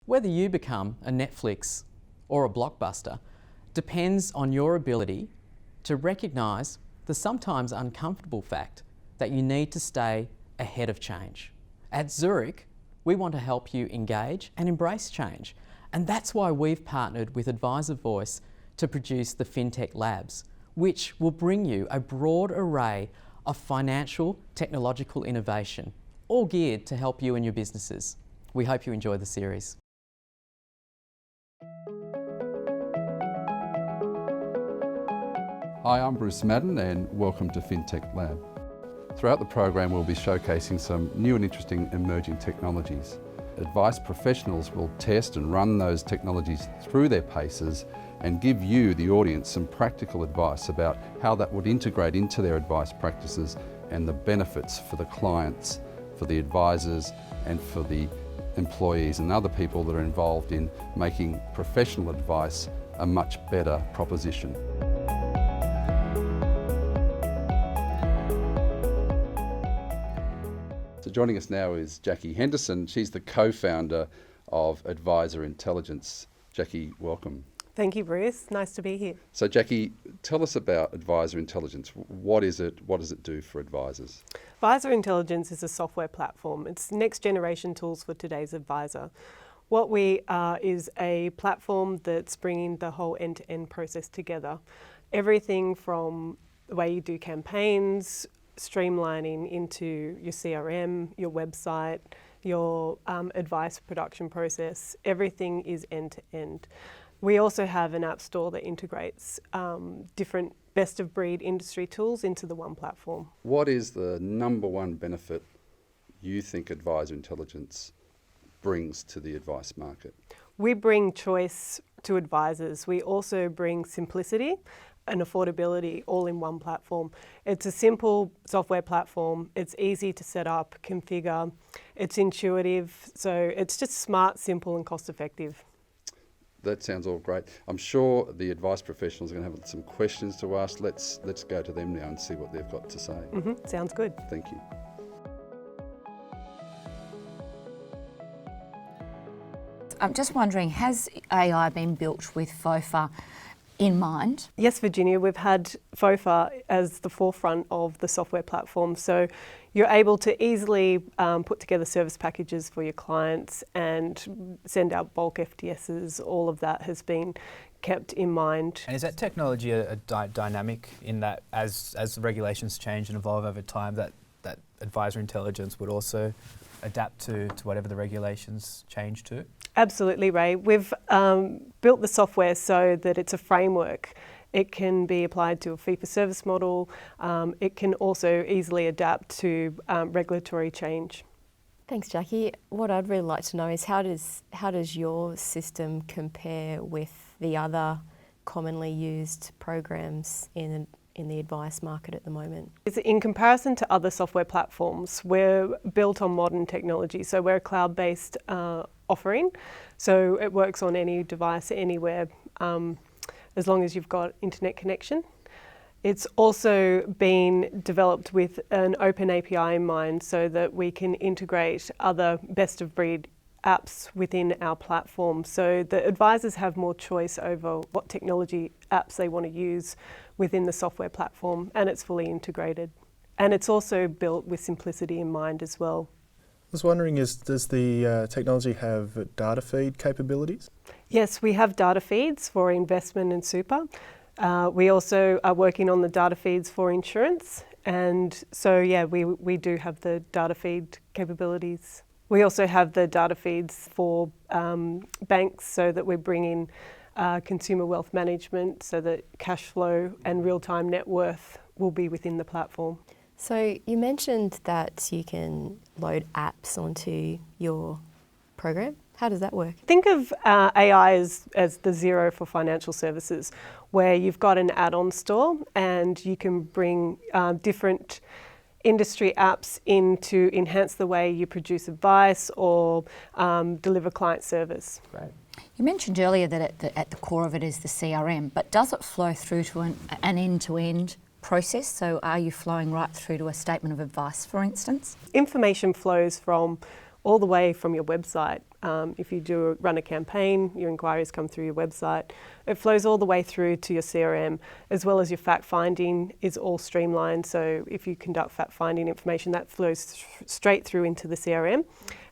Whether you become a Netflix or a Blockbuster depends on your ability to recognise the sometimes uncomfortable fact that you need to stay ahead of change. At Zurich, we want to help you engage and embrace change, and that's why we've partnered with AdviserVoice to produce the FinTech Labs, which will bring you a broad array of financial technological innovation, all geared to help you and your businesses. We hope you enjoy the series. Hi, I'm Bruce Madden and welcome to FinTech Lab. Throughout the program we'll be showcasing some new and interesting emerging technologies. Advice professionals will test and run those technologies through their paces and give you, the audience, some practical advice about how that would integrate into their advice practices and the benefits for the clients, for the advisors and for the employees and other people that are involved in making professional advice a much better proposition. So joining us now is Jackie Henderson. She's the co-founder of Advisor Intelligence. Jackie, welcome. Thank you, Bruce. Nice to be here. So Jackie, tell us about Advisor Intelligence. What is it? What does it do for advisors? Advisor Intelligence is a software platform. It's next generation tools for today's advisor. What we are is a platform that's bringing the whole end-to-end process together. Everything from the way you do campaigns, streamlining into your CRM, your website, your advice production process. Everything is end-to-end. We also have an app store that integrates different best-of-breed industry tools into the one platform. What is the number one benefit you think Advisor Intelligence brings to the advice market? We bring choice to advisors. We also bring simplicity and affordability all in one platform. It's a simple software platform. It's easy to set up, configure. It's intuitive. So it's just smart, simple and cost effective. That sounds all great. I'm sure the advice professionals are going to have some questions to ask. Let's go to them now and see what they've got to say. Sounds good. Thank you. I'm just wondering, has AI been built with FOFA in mind? Yes, Virginia, we've had FOFA as the forefront of the software platform. So you're able to easily put together service packages for your clients and send out bulk FTSs. All of that has been kept in mind. And is that technology a dynamic in that as the regulations change and evolve over time, that Advisor Intelligence would also adapt to whatever the regulations change to? Absolutely, Ray. We've built the software so that it's a framework. It can be applied to a fee-for-service model. It can also easily adapt to regulatory change. Thanks, Jackie. What I'd really like to know is how does your system compare with the other commonly used programs in the advice market at the moment? In comparison to other software platforms, we're built on modern technology. So we're a cloud-based offering. So it works on any device, anywhere, as long as you've got internet connection. It's also been developed with an open API in mind so that we can integrate other best-of-breed apps within our platform. So the advisors have more choice over what technology apps they want to use within the software platform, and it's fully integrated. And it's also built with simplicity in mind as well. I was wondering, does the technology have data feed capabilities? Yes, we have data feeds for investment and super. We also are working on the data feeds for insurance. And so, yeah, we do have the data feed capabilities. We also have the data feeds for banks so that we're bringing consumer wealth management so that cash flow and real-time net worth will be within the platform. So you mentioned that you can load apps onto your program. How does that work? Think of AI as the zero for financial services, where you've got an add-on store and you can bring different industry apps in to enhance the way you produce advice or deliver client service. Right. You mentioned earlier that at the core of it is the CRM, but does it flow through to an end-to-end process? So are you flowing right through to a statement of advice, for instance? Information flows from all the way from your website. If you run a campaign, your inquiries come through your website. It flows all the way through to your CRM, as well as your fact finding is all streamlined. So if you conduct fact finding information, that flows straight through into the CRM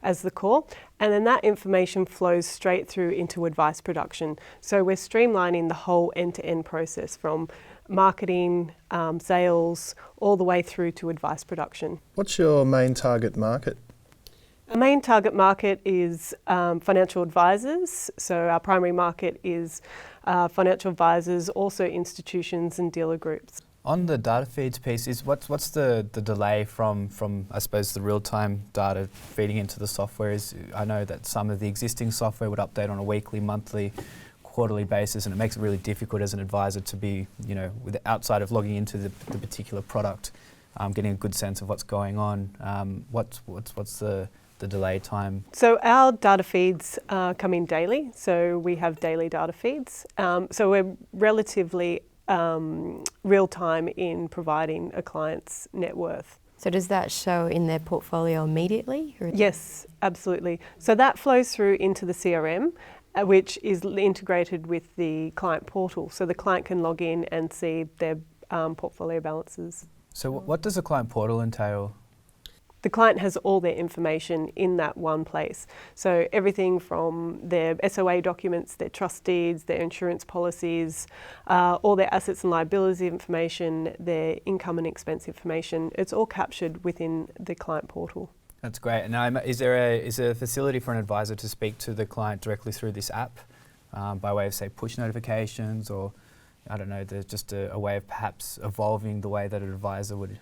as the core. And then that information flows straight through into advice production. So we're streamlining the whole end-to-end process from marketing, sales, all the way through to advice production. What's your main target market? Our main target market is financial advisors. So our primary market is financial advisors, also institutions and dealer groups. On the data feeds piece, what's the delay from I suppose the real-time data feeding into the software? I know that some of the existing software would update on a weekly, monthly, quarterly basis, and it makes it really difficult as an advisor to be, outside of logging into the particular product, getting a good sense of what's going on. What's the delay time? So our data feeds come in daily. So we have daily data feeds. So we're relatively real time in providing a client's net worth. So does that show in their portfolio immediately? Yes, absolutely. So that flows through into the CRM, which is integrated with the client portal. So the client can log in and see their portfolio balances. So what does the client portal entail? The client has all their information in that one place. So everything from their SOA documents, their trust deeds, their insurance policies, all their assets and liabilities information, their income and expense information, it's all captured within the client portal. That's great. Now, is there a facility for an advisor to speak to the client directly through this app by way of, say, push notifications, or, I don't know, there's just a way of perhaps evolving the way that an advisor would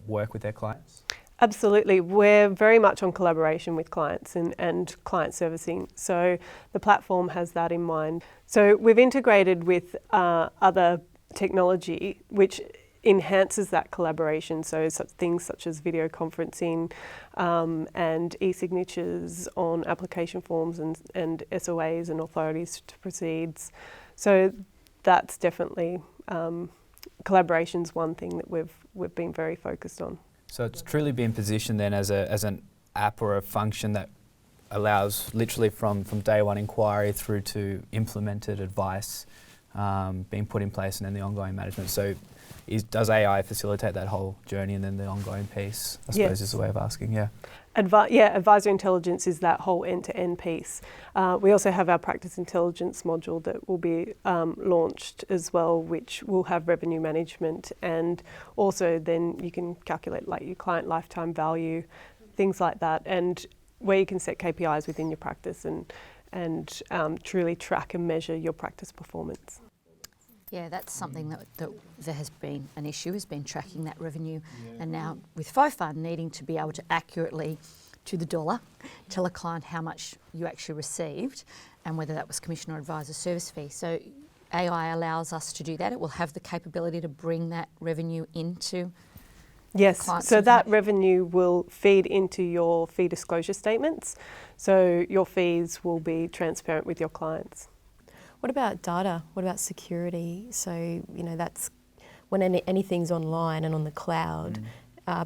work with their clients? Absolutely. We're very much on collaboration with clients and client servicing. So the platform has that in mind. So we've integrated with other technology which enhances that collaboration. So things such as video conferencing and e-signatures on application forms and SOAs and authorities to proceeds. So that's definitely collaboration's one thing that we've been very focused on. So it's truly been positioned then as an app or a function that allows literally from day one inquiry through to implemented advice being put in place and then the ongoing management. So does AI facilitate that whole journey and then the ongoing piece, I suppose, is the way of asking, yeah. Advisor intelligence is that whole end-to-end piece. We also have our practice intelligence module that will be launched as well, which will have revenue management, and also then you can calculate like your client lifetime value, things like that, and where you can set KPIs within your practice and truly track and measure your practice performance. Yeah, that's something that there has been an issue, has been tracking that revenue. And now with FOFA needing to be able to accurately, to the dollar, tell a client how much you actually received and whether that was commission or advisor service fee. So AI allows us to do that. It will have the capability to bring that revenue into Yes, clients. so that revenue will feed into your fee disclosure statements. So your fees will be transparent with your clients. What about data? What about security? So, that's when anything's online and on the cloud,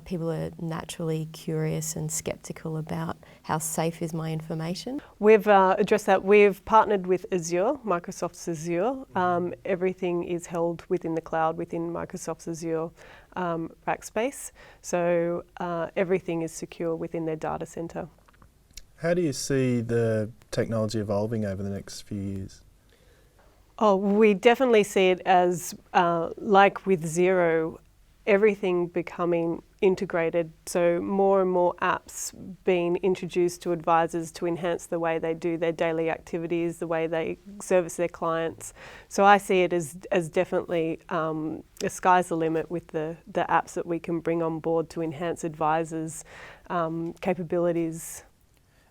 people are naturally curious and sceptical about how safe is my information. We've addressed that. We've partnered with Azure, Microsoft's Azure. Everything is held within the cloud, within Microsoft's Azure rack space. So everything is secure within their data center. How do you see the technology evolving over the next few years? Oh, we definitely see it as, like with Xero, everything becoming integrated. So more and more apps being introduced to advisors to enhance the way they do their daily activities, the way they service their clients. So I see it as definitely the sky's the limit with the apps that we can bring on board to enhance advisors' capabilities.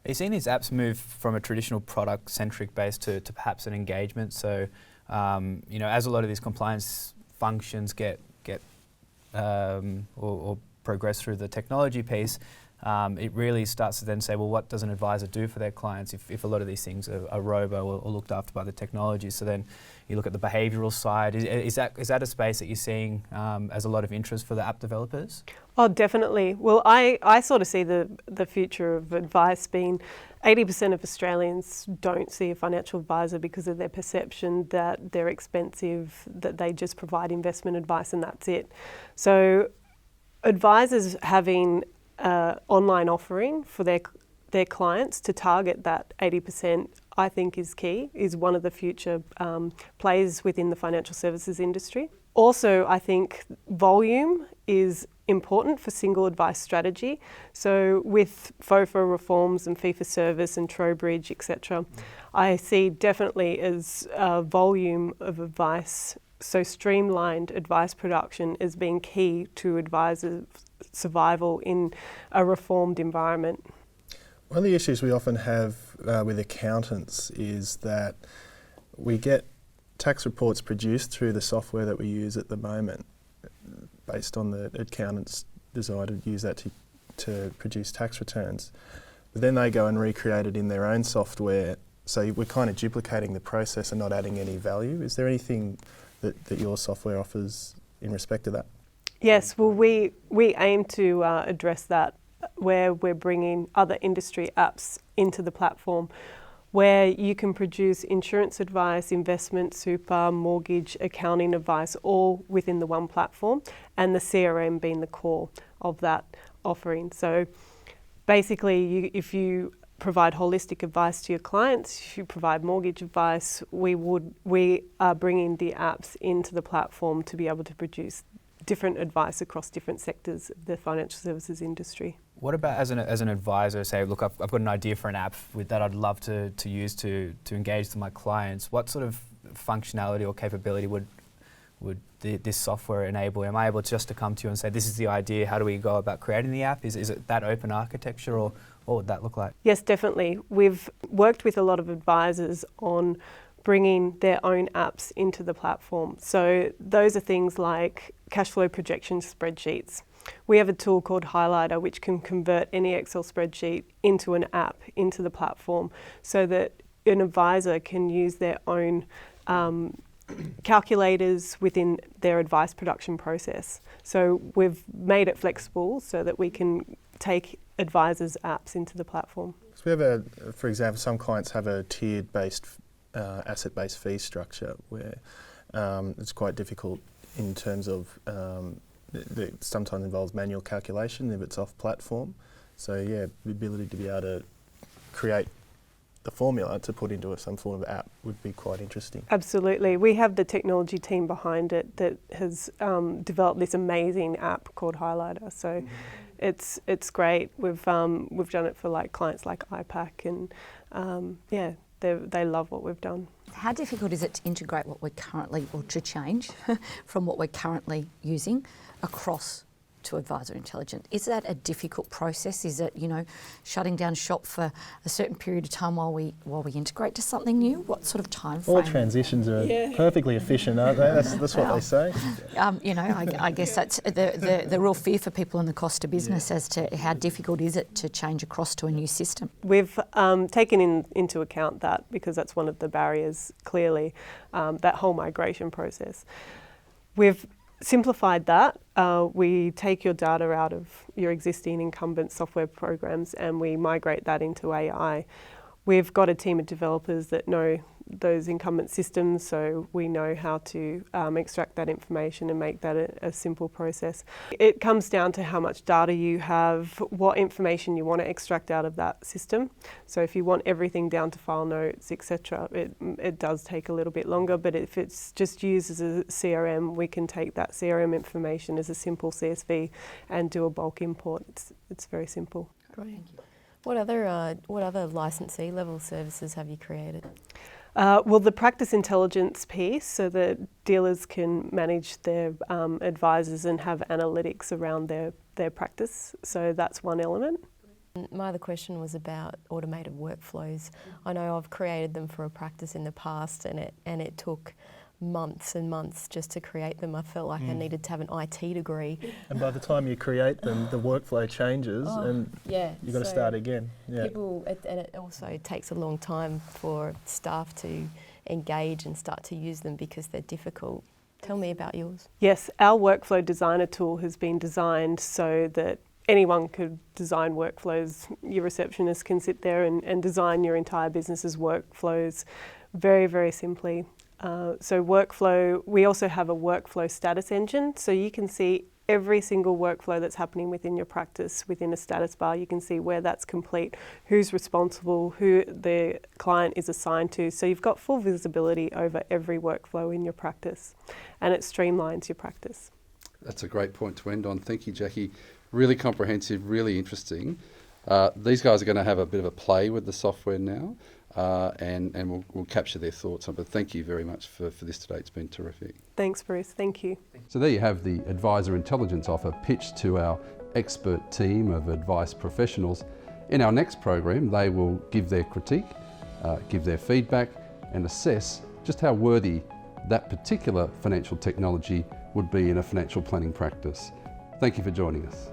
Are you seeing these apps move from a traditional product-centric base to perhaps an engagement? So, as a lot of these compliance functions get or progress through the technology piece, it really starts to then say, well, what does an advisor do for their clients if a lot of these things are robo or looked after by the technology? So then you look at the behavioural side. Is that a space that you're seeing as a lot of interest for the app developers? Oh, definitely. Well, I sort of see the future of advice being 80% of Australians don't see a financial advisor because of their perception that they're expensive, that they just provide investment advice and that's it. So advisors having an online offering for their clients to target that 80%, I think is key, is one of the future plays within the financial services industry. Also, I think volume is important for single advice strategy. So with FOFA reforms and fee for service and Trowbridge, etc., I see definitely as volume of advice, so streamlined advice production as being key to advisors' survival in a reformed environment. One of the issues we often have with accountants is that we get tax reports produced through the software that we use at the moment based on the accountant's desire to use that to produce tax returns. But then they go and recreate it in their own software, so we're kind of duplicating the process and not adding any value. Is there anything that your software offers in respect to that? Yes, well we aim to address that, where we're bringing other industry apps into the platform, where you can produce insurance advice, investment, super, mortgage, accounting advice, all within the one platform, and the CRM being the core of that offering. So basically, if you provide holistic advice to your clients, if you provide mortgage advice, we are bringing the apps into the platform to be able to produce different advice across different sectors of the financial services industry. What about as an advisor, say, look, I've got an idea for an app that I'd love to use to engage with my clients. What sort of functionality or capability would this software enable? Am I able just to come to you and say, this is the idea, how do we go about creating the app? Is it that open architecture, or what would that look like? Yes, definitely. We've worked with a lot of advisors on bringing their own apps into the platform. So those are things like cash flow projection spreadsheets. We have a tool called Highlighter which can convert any Excel spreadsheet into an app, into the platform, so that an advisor can use their own calculators within their advice production process. So we've made it flexible so that we can take advisors' apps into the platform. So we have for example, some clients have a tiered-based, asset-based fee structure where it's quite difficult in terms of it sometimes involves manual calculation if it's off platform. So yeah, the ability to be able to create the formula to put into some form of app would be quite interesting. Absolutely. We have the technology team behind it that has developed this amazing app called Highlighter. So it's great. We've done it for like clients like IPAC, and yeah, they love what we've done. How difficult is it to integrate what we're currently, or to change from what we're currently using across to Advisor Intelligent? Is that a difficult process? Is it, shutting down shop for a certain period of time while we integrate to something new? What sort of time frame? All transitions are perfectly efficient, aren't they? That's what they say. I guess that's the real fear for people in the cost of business as to how difficult is it to change across to a new system. We've taken into account that, because that's one of the barriers, clearly, that whole migration process. We've simplified that. We take your data out of your existing incumbent software programs and we migrate that into AI. We've got a team of developers that know those incumbent systems, so we know how to extract that information and make that a simple process. It comes down to how much data you have, what information you want to extract out of that system. So if you want everything down to file notes, etc., it does take a little bit longer, but if it's just used as a CRM, we can take that CRM information as a simple CSV and do a bulk import. It's very simple. Great. Thank you. What other licensee level services have you created? Well, the practice intelligence piece, so that dealers can manage their advisors and have analytics around their practice. So that's one element. My other question was about automated workflows. I know I've created them for a practice in the past, and it took months and months just to create them. I felt like I needed to have an IT degree. And by the time you create them, the workflow changes and you've got to start again. Yeah. And it also takes a long time for staff to engage and start to use them because they're difficult. Tell me about yours. Yes, our workflow designer tool has been designed so that anyone could design workflows. Your receptionist can sit there and design your entire business's workflows very, very simply. So workflow, we also have a workflow status engine, so you can see every single workflow that's happening within your practice within a status bar. You can see where that's complete, who's responsible, who the client is assigned to. So you've got full visibility over every workflow in your practice, and it streamlines your practice. That's a great point to end on. Thank you, Jackie. Really comprehensive, really interesting. These guys are going to have a bit of a play with the software now, and we'll capture their thoughts on it. But thank you very much for this today. It's been terrific. Thanks, Bruce. Thank you. So there you have the Advisor Intelligence offer pitched to our expert team of advice professionals. In our next program, they will give their critique, give their feedback, and assess just how worthy that particular financial technology would be in a financial planning practice. Thank you for joining us.